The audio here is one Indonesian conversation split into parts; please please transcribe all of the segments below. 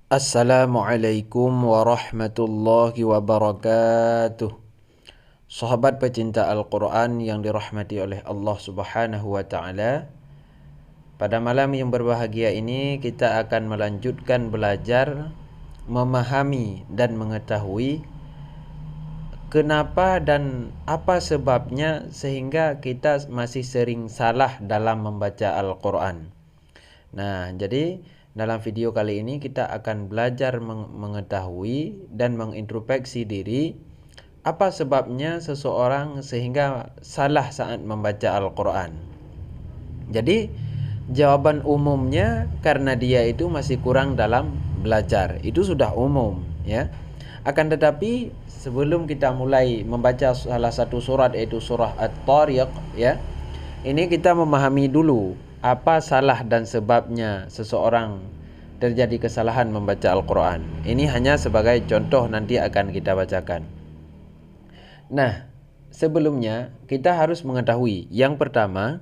Assalamualaikum warahmatullahi wabarakatuh. Sahabat pecinta Al-Quran yang dirahmati oleh Allah Subhanahu wa ta'ala, pada malam yang berbahagia ini kita akan melanjutkan belajar memahami dan mengetahui kenapa dan apa sebabnya sehingga kita masih sering salah dalam membaca Al-Quran. Nah, jadi dalam video kali ini kita akan belajar mengetahui dan mengintrospeksi diri apa sebabnya seseorang sehingga salah saat membaca Al-Quran. Jadi jawaban umumnya karena dia itu masih kurang dalam belajar. Itu sudah umum, ya. Akan tetapi sebelum kita mulai membaca salah satu surat, yaitu surah At-Tariq, ya, ini kita memahami dulu apa salah dan sebabnya seseorang terjadi kesalahan membaca Al-Quran. Ini hanya sebagai contoh, nanti akan kita bacakan. Nah, sebelumnya kita harus mengetahui, yang pertama,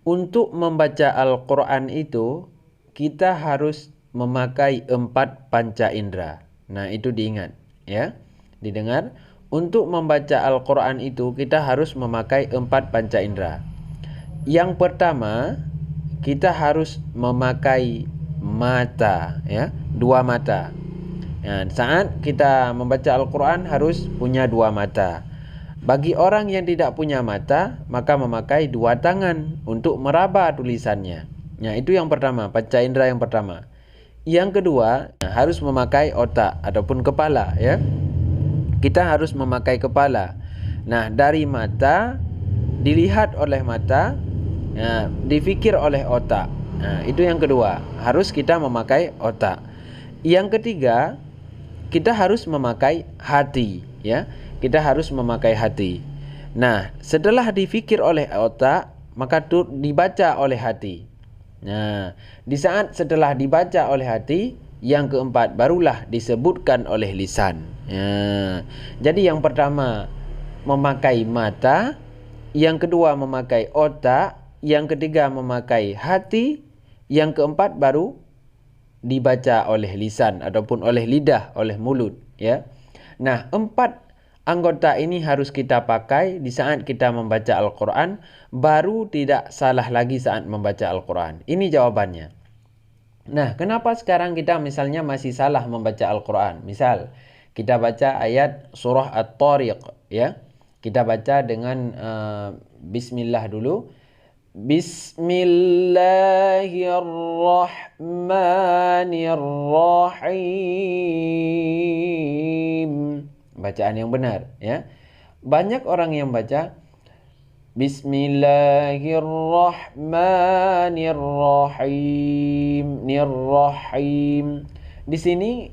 untuk membaca Al-Quran itu kita harus memakai 4 panca indera. Nah, itu diingat, ya. Didengar, untuk membaca Al-Quran itu kita harus memakai 4 panca indera. Yang pertama, kita harus memakai mata, ya, 2 mata. Ya, saat kita membaca Al-Quran harus punya 2 mata. Bagi orang yang tidak punya mata, maka memakai 2 tangan untuk meraba tulisannya. Ya, itu yang pertama, panca indera yang pertama. Yang kedua, harus memakai otak ataupun kepala, ya. Kita harus memakai kepala. Nah, dari mata, dilihat oleh mata, ya, difikir oleh otak. Nah, itu yang kedua, harus kita memakai otak. Yang ketiga, kita harus memakai hati, ya. Kita harus memakai hati. Nah, setelah difikir oleh otak, maka dibaca oleh hati. Nah, di saat setelah dibaca oleh hati, yang keempat barulah disebutkan oleh lisan. Ya. Jadi yang pertama memakai mata, yang kedua memakai otak, yang ketiga memakai hati, yang keempat baru dibaca oleh lisan ataupun oleh lidah, oleh mulut, ya. Nah, 4 anggota ini harus kita pakai di saat kita membaca Al-Quran, baru tidak salah lagi saat membaca Al-Quran. Ini jawabannya. Nah, kenapa sekarang kita misalnya masih salah membaca Al-Quran? Misal, kita baca ayat surah At-Tariq, ya. Kita baca dengan Bismillah dulu. Bismillahirrahmanirrahim. Bacaan yang benar, ya. Banyak orang yang baca Bismillahirrahmanirrahim, nirrahim. Di sini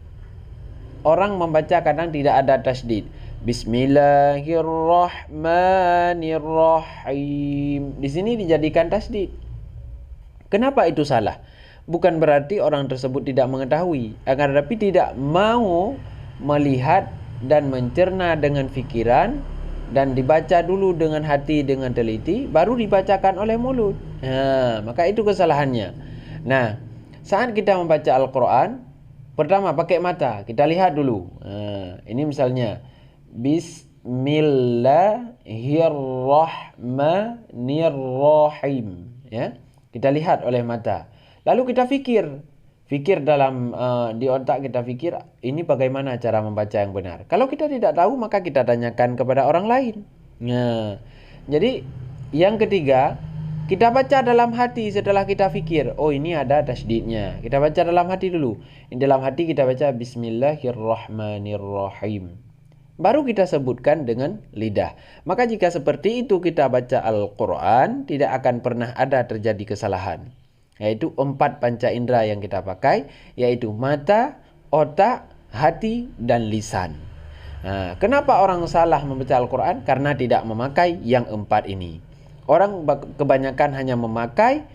orang membaca kadang tidak ada tasydid. Bismillahirrahmanirrahim. Di sini dijadikan tasydid. Kenapa itu salah? Bukan berarti orang tersebut tidak mengetahui, akan tetapi tidak mau melihat dan mencerna dengan fikiran, dan dibaca dulu dengan hati, dengan teliti, baru dibacakan oleh mulut. Maka itu kesalahannya. Nah, saat kita membaca Al-Quran, pertama pakai mata, kita lihat dulu. Ini misalnya Bismillahirrahmanirrahim, ya. Kita lihat oleh mata. Lalu kita fikir dalam di otak kita fikir, ini bagaimana cara membaca yang benar. Kalau kita tidak tahu, maka kita tanyakan kepada orang lain. Nah, jadi yang ketiga, kita baca dalam hati setelah kita fikir. Oh, ini ada tasydidnya. Kita baca dalam hati dulu. Di dalam hati kita baca Bismillahirrahmanirrahim. Baru kita sebutkan dengan lidah. Maka jika seperti itu kita baca Al-Quran, tidak akan pernah ada terjadi kesalahan. Yaitu 4 panca indera yang kita pakai, yaitu mata, otak, hati, dan lisan. Kenapa orang salah membaca Al-Quran? Karena tidak memakai yang 4 ini. Orang kebanyakan hanya memakai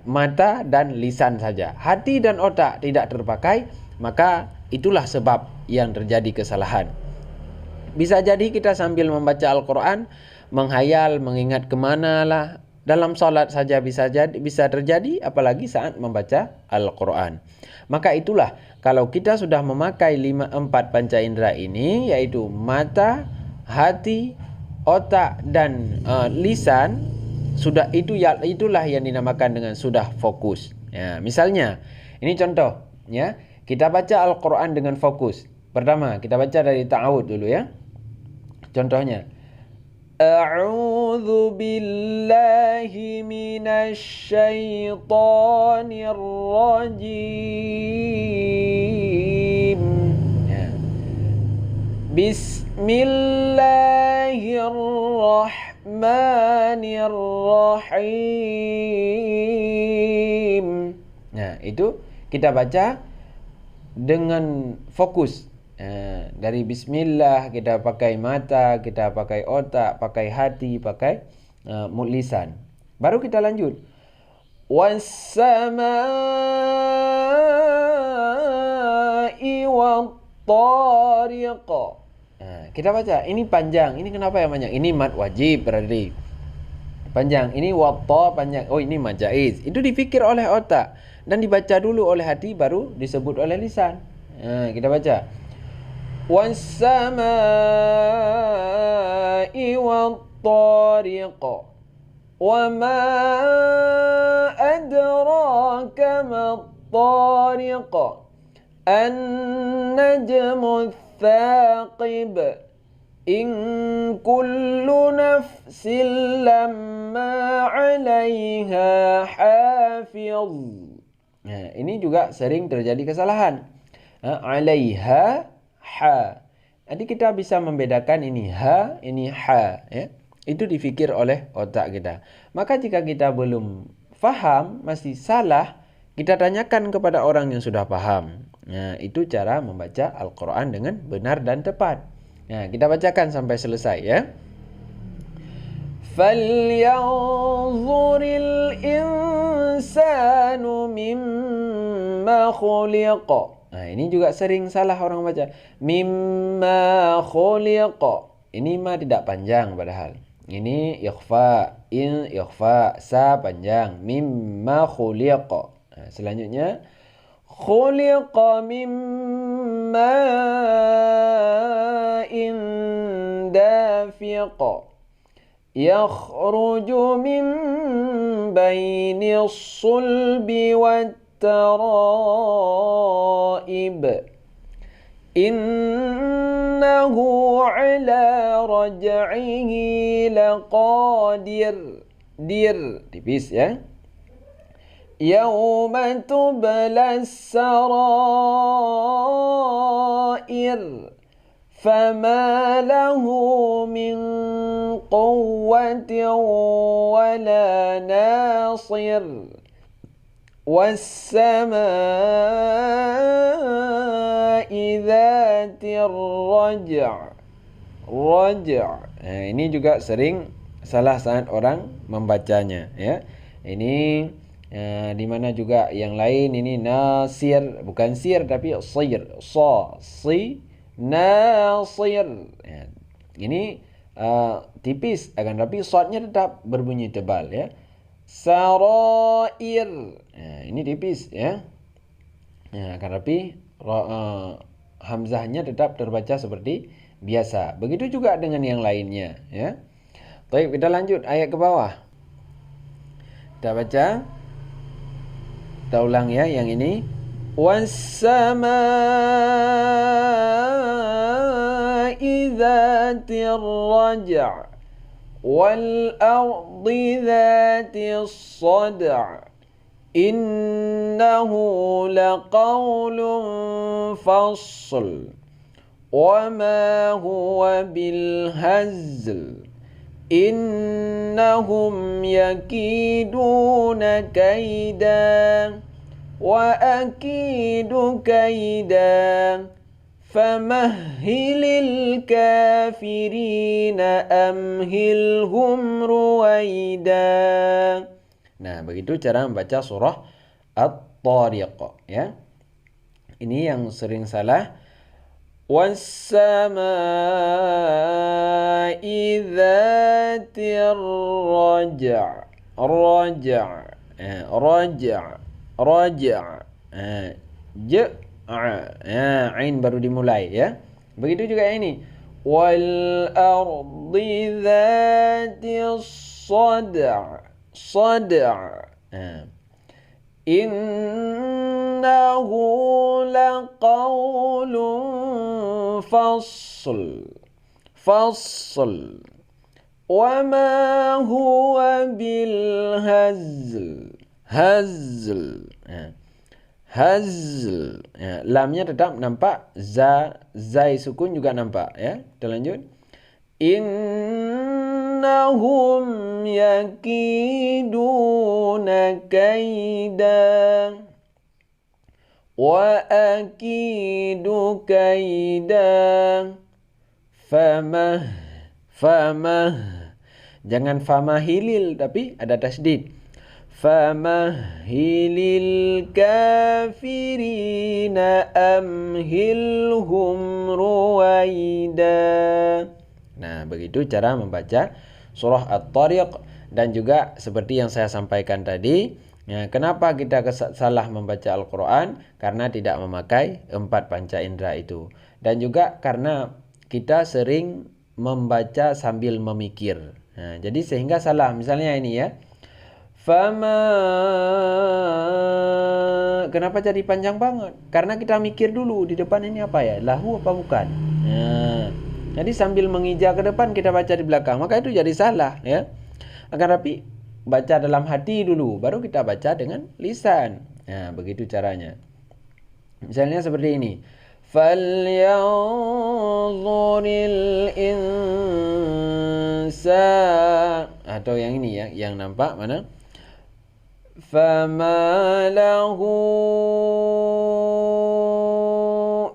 mata dan lisan saja. Hati dan otak tidak terpakai, maka itulah sebab yang terjadi kesalahan. Bisa jadi kita sambil membaca Al-Quran menghayal, mengingat kemana lah dalam salat saja bisa terjadi, apalagi saat membaca Al-Quran. Maka itulah, kalau kita sudah memakai 4 panca indera ini, yaitu mata, hati, otak, dan lisan, itulah yang dinamakan dengan sudah fokus. Ya, misalnya, ini contoh, ya, kita baca Al-Quran dengan fokus. Pertama, kita baca dari ta'awud dulu, ya. Contohnya, A'udzu billahi minasy syaithanir rajim. Ya. Bismillahirrahmanirrahim. Nah, itu kita baca dengan fokus. Dari bismillah kita pakai mata, kita pakai otak, pakai hati, pakai lisan. Baru kita lanjut. Was-samaa'i wat-tariq. Kita baca, ini panjang. Ini kenapa yang panjang? Ini mad wajib berarti panjang. Ini watta panjang. Oh, ini mad jaiz. Itu dipikir oleh otak dan dibaca dulu oleh hati, baru disebut oleh lisan. Kita baca. Was-samaa'i wat-tariq. Wa ma adraka mat-tariq. An-najmu ats-tsaqib. In kullu nafsin lamma 'alaiha hafiz. Nah, ini juga sering terjadi kesalahan. 'Alaiha ha. Jadi kita bisa membedakan ini ha, ini ha, ya. Itu difikir oleh otak kita. Maka jika kita belum faham, masih salah, kita tanyakan kepada orang yang sudah paham. Nah, itu cara membaca Al-Quran dengan benar dan tepat. Nah, kita bacakan sampai selesai, ya. Falyanzuril insanu mimma khuliqa. Nah, ini juga sering salah orang baca. Mimma khuliqa. Ini ma tidak panjang padahal. Ini ikhfa, ikhfa, sa panjang. Mimma khuliqa. Nah, selanjutnya khuliqa mimma dafiqa. Yakhruju min baini sulbi wat-tara'ib. Innahu ala raj'ihi laqadir. Dir, tipis, ya. Yawma tublas sarair. Fama lahu min quwwatin wala nasir. Was-samaa'i dzatir raj'. Nah, ini juga sering salah saat orang membacanya, ya. Ini di mana juga yang lain ini nasir, bukan sir tapi sir, nasir. Ya. Ini tipis, akan tapi shadnya tetap berbunyi tebal, ya. Sarair. Nah, ini tipis, ya. Nah, akan tapi hamzahnya tetap terbaca seperti biasa. Begitu juga dengan yang lainnya, ya. Baik, kita lanjut ayat ke bawah. Kita baca. Kita ulang, ya, yang ini. Was-samaa'i dzatir raj'. وَالْأَرْضِ ذَاتِ الصَّدْعِ إِنَّهُ لَقَوْلٌ فَصْلٌ وَمَا هُوَ بِالْهَزْلِ إِنَّهُمْ يَكِيدُونَ كَيْدًا وَأَكِيدُ كَيْدًا Famahhilil kafirina amhilhum ruwaida. Nah, begitu cara membaca surah At-Tariq, ya. Ini yang sering salah. Was-samaa'i dzatir raj'. raja', raja', raja', ja'a, ain baru dimulai ya. Begitu juga ini. Wal ardi dzatis sada', sada'. Innahu laqawlun fasl, fasl. Wa ma huwa bil hazl, hazl. Hazl. Lamnya tetap nampak, zai sukun juga nampak ya. Kita lanjut. Innahum yakiduna kaida wa akidu kaida. Famah. Jangan famahilil tapi ada tasdid. Famahilil kafirina amhilhum ruwaida. Nah, begitu cara membaca surah At-Tariq. Dan juga seperti yang saya sampaikan tadi, ya, kenapa kita salah membaca Al-Quran? Karena tidak memakai 4 panca indera itu. Dan juga karena kita sering membaca sambil memikir. Nah, jadi sehingga salah. Misalnya ini ya. Kenapa jadi panjang banget? Karena kita mikir dulu di depan ini apa ya? Lahu apa bukan? Nah, jadi sambil menghijau ke depan kita baca di belakang. Maka itu jadi salah ya. Akan tapi baca dalam hati dulu, baru kita baca dengan lisan. Nah, begitu caranya. Misalnya seperti ini. Falyanzuril insan. Atau yang ini ya, yang nampak mana? Fama lahu.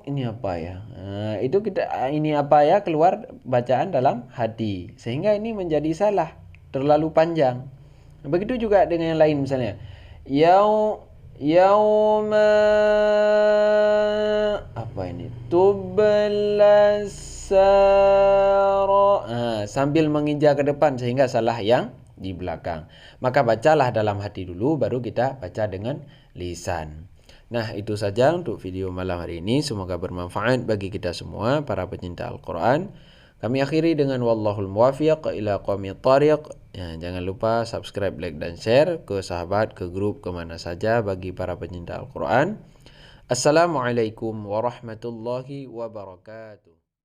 Ini apa ya? Nah, itu kita ini apa ya, keluar bacaan dalam hati. Sehingga ini menjadi salah, terlalu panjang. Begitu juga dengan yang lain misalnya. Yauma apa ini? Tublasara. Sambil menginjak ke depan sehingga salah yang di belakang. Maka bacalah dalam hati dulu, baru kita baca dengan lisan. Nah, itu saja untuk video malam hari ini. Semoga bermanfaat bagi kita semua para pecinta Al-Quran. Kami akhiri dengan wallahul muwafiq ila aqwamit thariq. Ya, jangan lupa subscribe, like dan share ke sahabat, ke grup, kemana saja bagi para pecinta Al-Quran. Assalamualaikum warahmatullahi wabarakatuh.